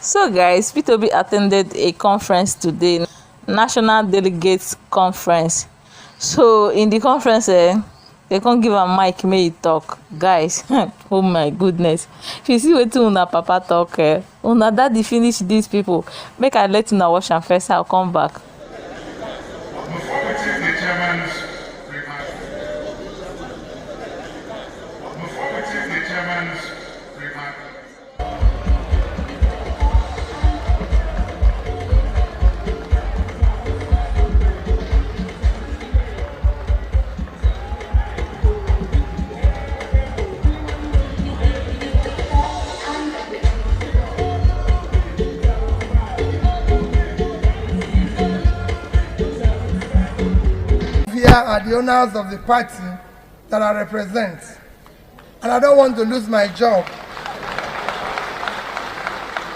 So guys, P2B attended a conference today, National Delegates Conference. So in the conference, they can't give a mic may talk. Guys, oh my goodness. If you see wetin una papa talk, una daddy finish these people. Make I let una wash am first, I'll come back. Here are the owners of the party that I represent, and I don't want to lose my job.